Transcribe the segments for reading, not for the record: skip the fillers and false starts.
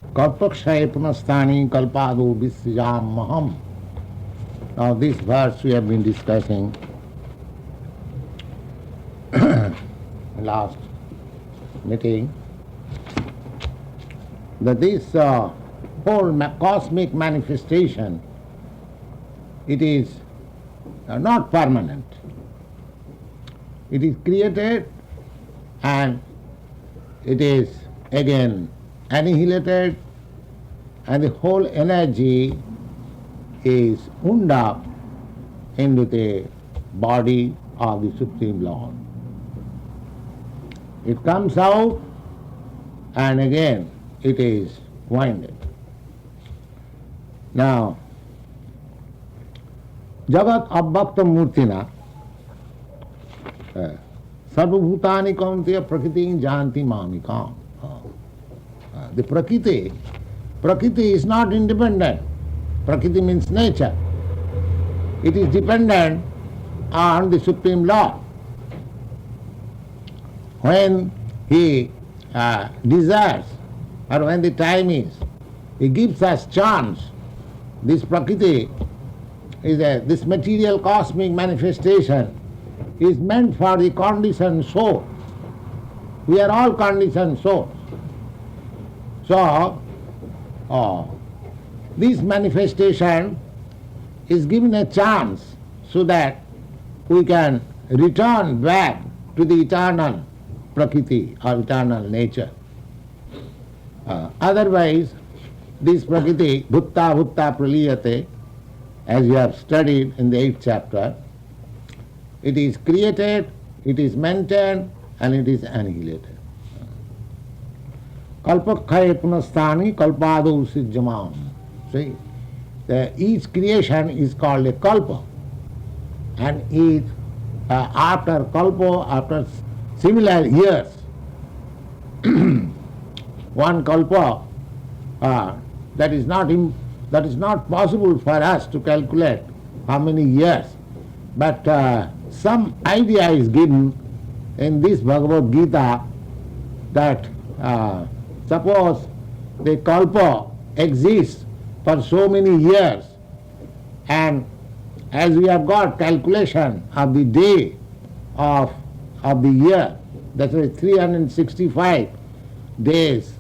Kalpakshaye punastani kalpado visjam maham. Now this verse we have been discussing last meeting, that this whole cosmic manifestation, it is not permanent. It is created and it is again annihilated, and the whole energy is wound up into the body of the Supreme Lord. It comes out and again it is winded. Now, Jagat Abhakta Murtina Sarvabhutani Kaunteya Prakriti Janti Mamikam. The Prakriti is not independent. Prakriti means nature. It is dependent on the Supreme Lord. When He desires, or when the time is, He gives us chance. This Prakriti is this material cosmic manifestation is meant for the conditioned soul. We are all conditioned souls. So, this manifestation is given a chance so that we can return back to the eternal Prakriti or eternal nature. Otherwise, this Prakriti, Bhutta Bhutta Praliyate, as you have studied in the 8th chapter, it is created, it is maintained, and it is annihilated. Kalpakkhaye punastani kalpado sijjamam. See, each creation is called a kalpa, and each after kalpa, after similar years, one kalpa that is not possible for us to calculate how many years, but some idea is given in this Bhagavad Gita that suppose the kalpa exists for so many years, and as we have got calculation of the day of the year, that is 365 days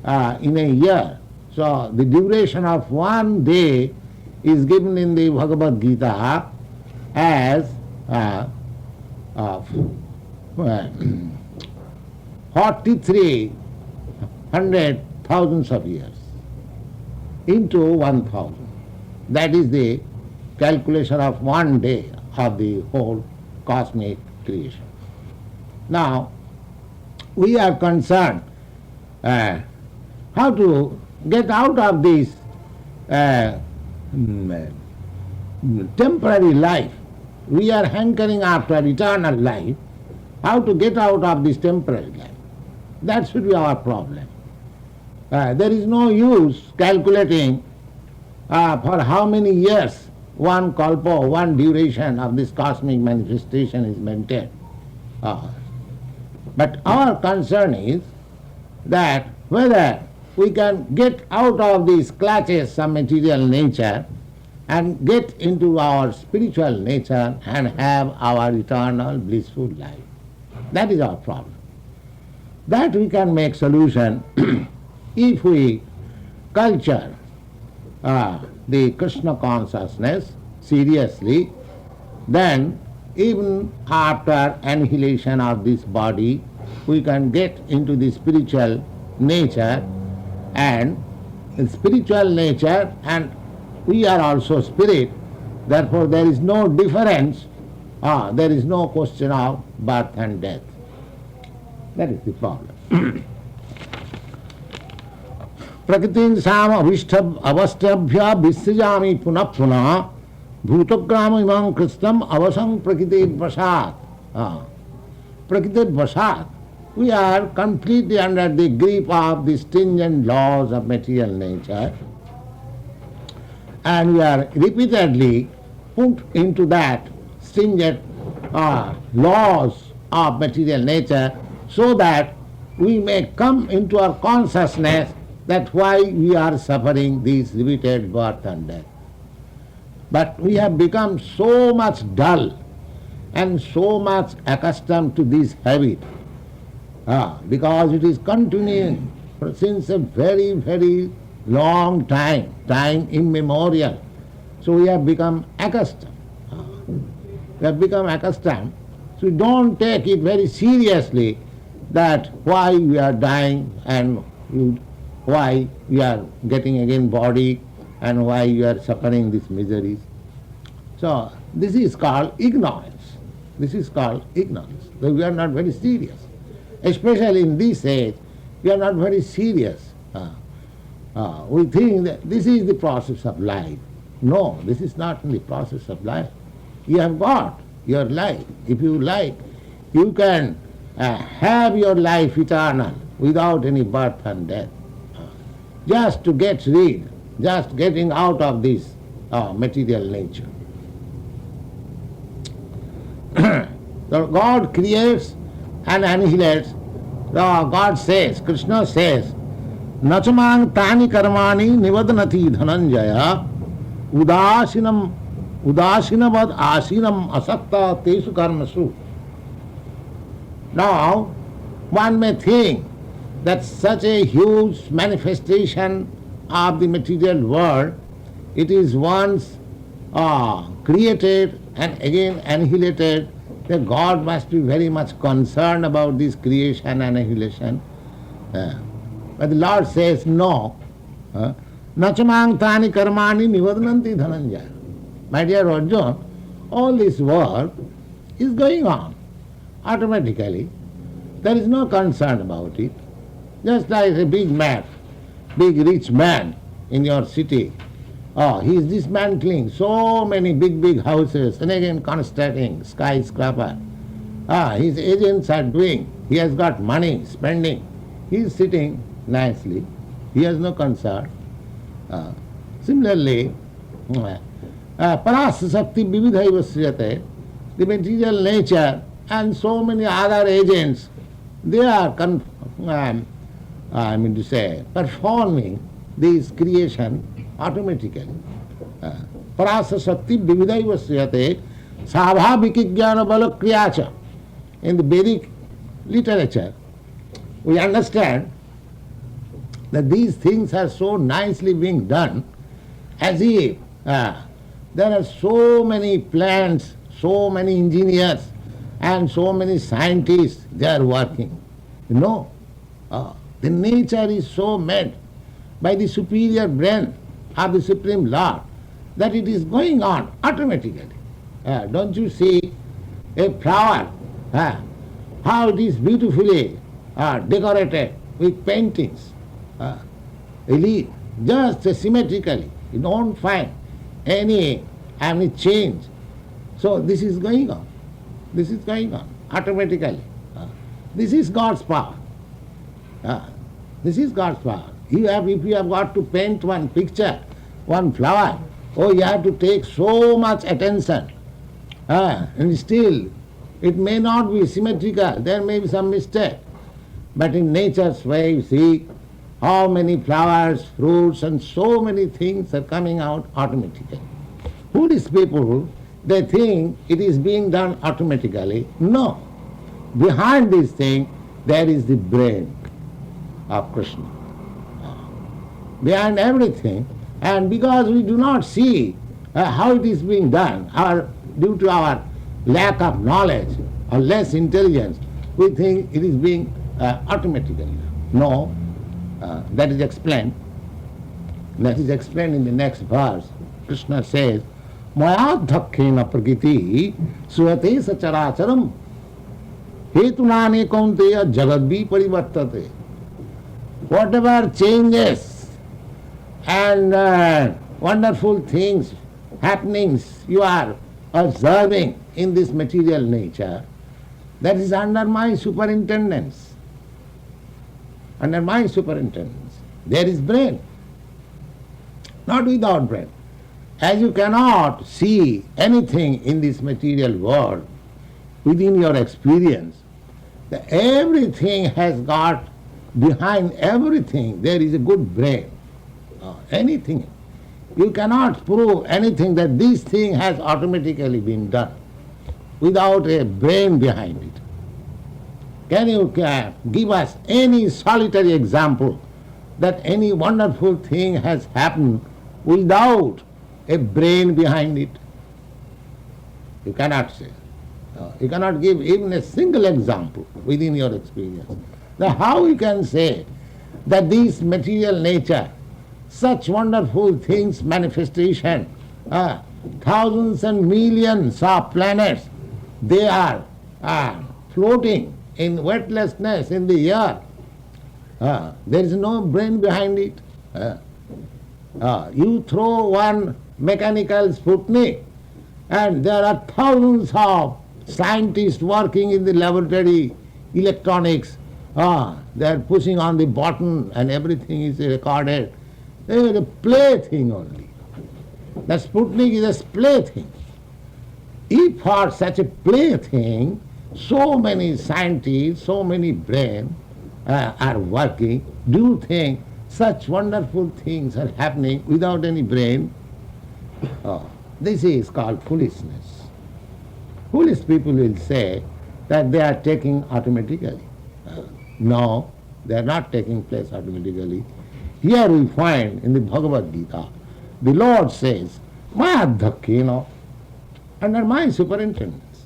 in a year. So the duration of one day is given in the Bhagavad Gita as 43,000,000 of years into 1,000. That is the calculation of one day of the whole cosmic creation. Now, we are concerned how to get out of this temporary life. We are hankering after eternal life. How to get out of this temporary life? That should be our problem. There is no use calculating for how many years one kalpa, one duration of this cosmic manifestation is maintained. But our concern is that whether we can get out of these clutches of material nature and get into our spiritual nature and have our eternal blissful life. That is our problem. That we can make solution if we culture the Krishna consciousness seriously. Then even after annihilation of this body, we can get into the spiritual nature, and in spiritual nature, and we are also spirit, therefore there is no difference, there is no question of birth and death. That is the problem. Prakritin sam avastabhya visajami punah punah bhutagram imam kristam avasam prakriti vasat. Prakriti vasat. We are completely under the grip of the stringent laws of material nature, and we are repeatedly put into that stringent laws of material nature so that we may come into our consciousness That's why we are suffering this repeated birth and death. But we have become so much dull and so much accustomed to this habit, because it is continuing since a very, very long time, time immemorial. So we have become accustomed. We have become accustomed. So we don't take it very seriously that why we are dying and why we are getting again body and why we are suffering these miseries. So this is called ignorance. This is called ignorance. So we are not very serious. Especially in this age, we are not very serious. We think that this is the process of life. No, this is not the process of life. You have got your life. If you like, you can have your life eternal without any birth and death. Just to get rid, just getting out of this material nature. So God creates and annihilates. God says, Krishna says, Nachamang tani karmani nivadnati dhananjaya udasinavad asinam asakta tesu karmasu. Now, one may think that such a huge manifestation of the material world, it is once created and again annihilated, that God must be very much concerned about this creation and annihilation. But the Lord says, no. Nachamang tani karmani nivadnanti dhananjaya. My dear Arjuna, all this work is going on automatically. There is no concern about it. Just like a big man, big rich man in your city. He is dismantling so many big houses and again constructing skyscraper. His agents are doing. He has got money, spending. He is sitting nicely. He has no concern. Similarly, Parasa Sakti Vividhaiva Sriyate, the material nature and so many other agents, they are performing this creation automatically. Parasa Sakti Vividhaiva Sriyate Savabhiki Jnana Bala Kriyacha. In the Vedic literature, we understand that these things are so nicely being done as if there are so many plants, so many engineers and so many scientists, they are working. No, the nature is so made by the superior brain of the Supreme Lord that it is going on automatically. Don't you see a flower, how it is beautifully decorated with paintings, just symmetrically. You don't find any change. So this is going on. This is going on automatically. This is God's power. This is God's power. If you have got to paint one picture, one flower, you have to take so much attention. And still, it may not be symmetrical. There may be some mistake. But in nature's way, you see how many flowers, fruits, and so many things are coming out automatically. Buddhist people, they think it is being done automatically. No. Behind this thing, there is the brain of Krishna. Behind everything. And because we do not see how it is being done, due to our lack of knowledge or less intelligence, we think it is being automatically. No. That is explained. That is explained in the next verse. Krishna says, Maya dhakkena prakriti suyate sacharacharam hetunane kaunteya jagadvi parivartate. Whatever changes and wonderful things, happenings you are observing in this material nature, that is under my superintendence. Under my superintendence. There is brain, not without brain. As you cannot see anything in this material world within your experience, everything has got behind everything there is a good brain. Anything. You cannot prove anything that this thing has automatically been done without a brain behind it. Can you give us any solitary example that any wonderful thing has happened without a brain behind it? You cannot say. You cannot give even a single example within your experience. Now how you can say that this material nature, such wonderful things, manifestation, thousands and millions of planets, they are floating in weightlessness in the air. There is no brain behind it. You throw one mechanical Sputnik and there are thousands of scientists working in the laboratory, electronics. They are pushing on the button and everything is recorded. They are a plaything only. The Sputnik is a plaything. If for such a plaything, so many scientists, so many brains are working, do you think such wonderful things are happening without any brain? This is called foolishness. Foolish people will say that they are taking automatically. No, they are not taking place automatically. Here we find in the Bhagavad Gita, the Lord says, Maya Dhakkena, under my superintendence.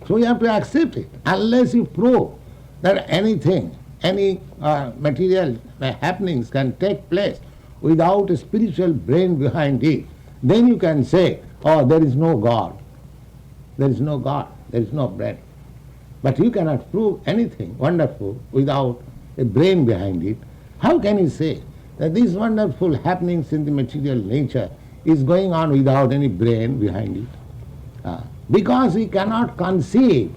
So you have to accept it. Unless you prove that anything, any material happenings can take place without a spiritual brain behind it, then you can say, oh, there is no God. There is no God. There is no brain. But you cannot prove anything wonderful without a brain behind it. How can you say that these wonderful happenings in the material nature is going on without any brain behind it? Because we cannot conceive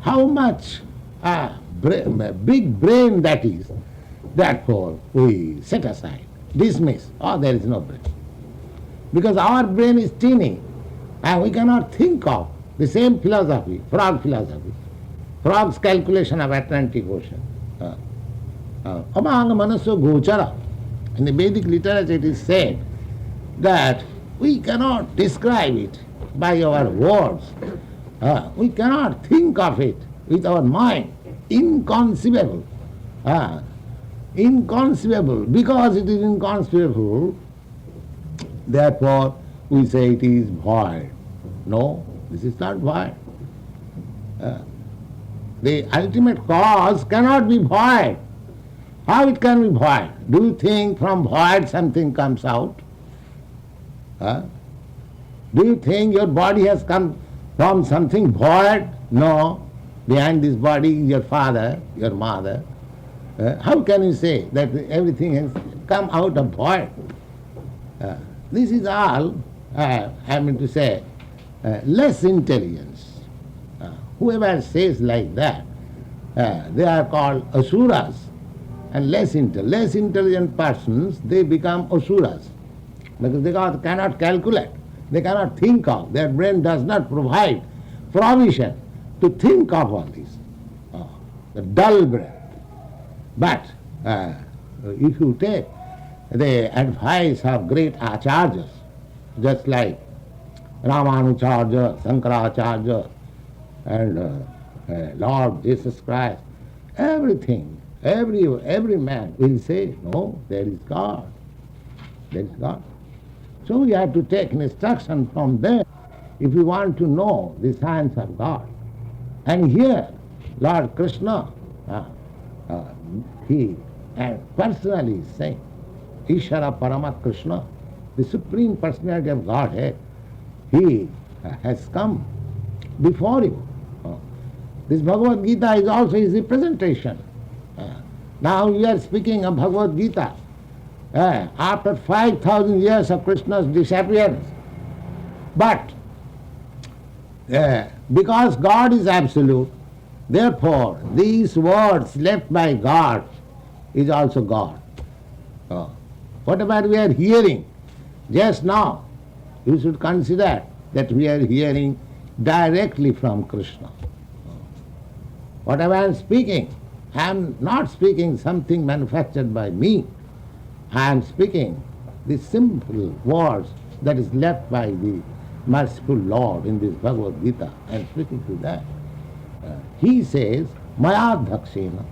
how much big brain that is. Therefore, we set aside, dismiss, there is no brain. Because our brain is teeny, and we cannot think of the same philosophy, frog's calculation of Atlantic Ocean. Among Manaso Gochara, in the Vedic literature it is said that we cannot describe it by our words. We cannot think of it with our mind. Inconceivable. Inconceivable. Because it is inconceivable, therefore we say it is void. No, this is not void. The ultimate cause cannot be void. How it can be void? Do you think from void something comes out? Do you think your body has come from something void? No. Behind this body is your father, your mother. How can you say that everything has come out of void? This is all, I mean to say, less intelligence. Whoever says like that, they are called asuras. And less intelligent persons, they become asuras. Because they cannot calculate. They cannot think of. Their brain does not provide provision to think of all this. The dull brain. But if you take the advice of great acharyas, just like Ramanujarya, Shankaracharya, and Lord Jesus Christ, everything, every man will say, no, there is God. There is God. So we have to take instruction from them if we want to know the science of God. And here, Lord Krishna, he personally is saying, Ishara Paramat Krishna, the Supreme Personality of Godhead, he has come before you. This Bhagavad Gita is also his representation. Now we are speaking of Bhagavad Gita. After 5,000 years of Krishna's disappearance. But because God is absolute, therefore these words left by God is also God. Whatever we are hearing just now, you should consider that we are hearing directly from Krishna. Whatever I am speaking, I am not speaking something manufactured by me. I am speaking the simple words that is left by the merciful Lord in this Bhagavad Gita. I am speaking to that. He says, Maya Dhakshena.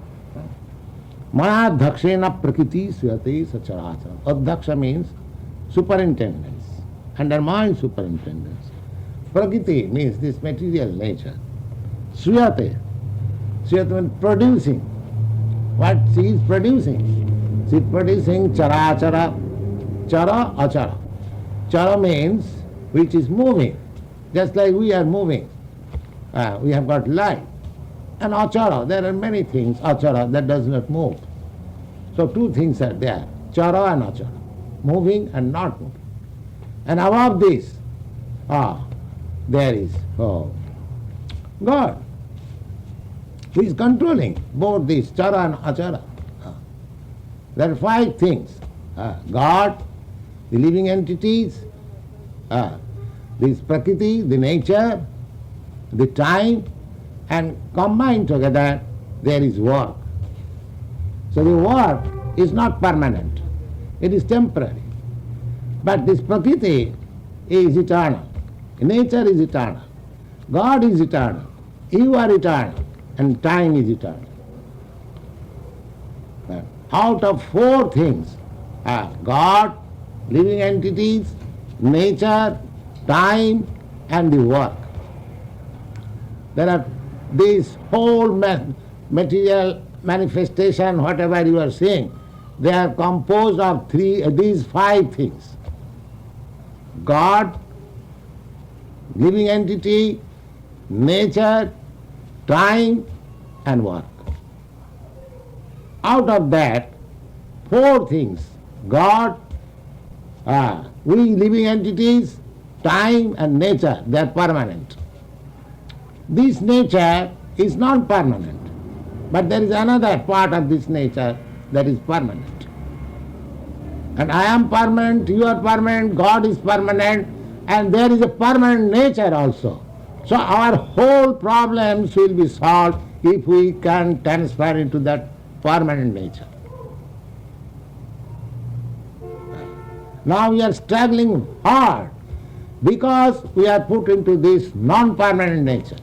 Maya Dhakshena Prakriti Swate Sacharacharam. Adhaksha means superintendence. Under my superintendence. Prakriti means this material nature. Suyate. Suyate means producing. What she is producing? She is producing charachara, chara, achara. Chara means which is moving, just like we are moving. We have got life. And achara, there are many things, achara, that does not move. So two things are there, chara and achara, moving and not moving. And above this, there is God, who is controlling both this chara and achara. There are five things. God, the living entities, this prakriti, the nature, the time, and combined together there is work. So the work is not permanent, it is temporary. But this prakriti is eternal, nature is eternal, God is eternal, you are eternal, and time is eternal. Out of four things, God, living entities, nature, time, and the work. There are these whole material manifestation, whatever you are seeing, they are composed of these five things. God, living entity, nature, time, and work. Out of that, four things, God, we living entities, time and nature, they are permanent. This nature is not permanent, but there is another part of this nature that is permanent. And I am permanent, you are permanent, God is permanent, and there is a permanent nature also. So our whole problems will be solved if we can transfer into that permanent nature. Now we are struggling hard because we are put into this non-permanent nature.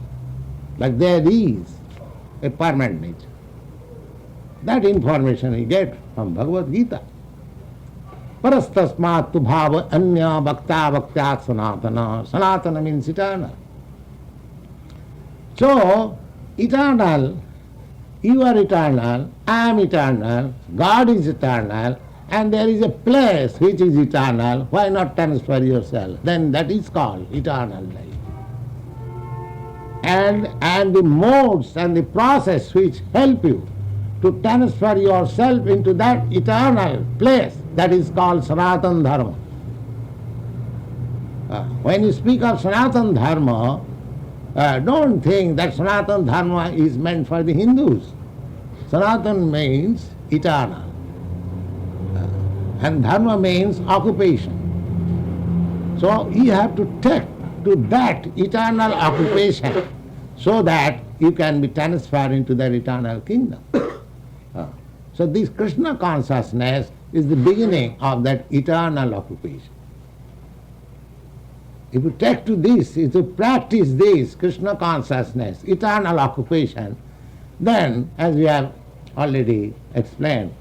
Like there is a permanent nature. That information we get from Bhagavad Gita. Parastasmat tu bhava anya bhakta bhaktyat sanatana. Sanatana means eternal. So, eternal, you are eternal, I am eternal, God is eternal, and there is a place which is eternal. Why not transfer yourself? Then that is called eternal life. And the modes and the process which help you to transfer yourself into that eternal place, that is called Sanatana Dharma. When you speak of Sanatana Dharma, don't think that Sanatana Dharma is meant for the Hindus. Sanatana means eternal. And Dharma means occupation. So you have to take to that eternal occupation so that you can be transferred into that eternal kingdom. So this Krishna consciousness is the beginning of that eternal occupation. If you take to this, if you practice this Krishna consciousness, eternal occupation, then, as we have already explained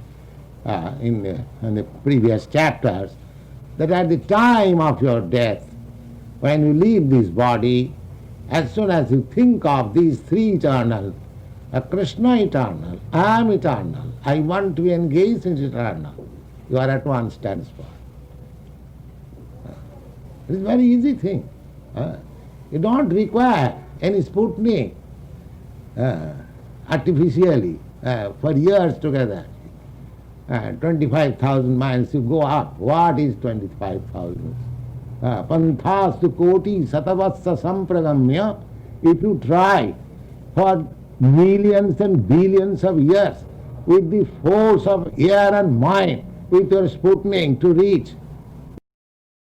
in the previous chapters, that at the time of your death, when you leave this body, as soon as you think of these three eternal, Krishna eternal, I am eternal, I want to engage in eternal, you are at once transferred. It is a very easy thing. You don't require any Sputnik artificially for years together. 25,000 miles you go up. What is 25,000? Panthastu koti satavatsa sampragamya. If you try for millions and billions of years with the force of air and mind, with your Sputnik to reach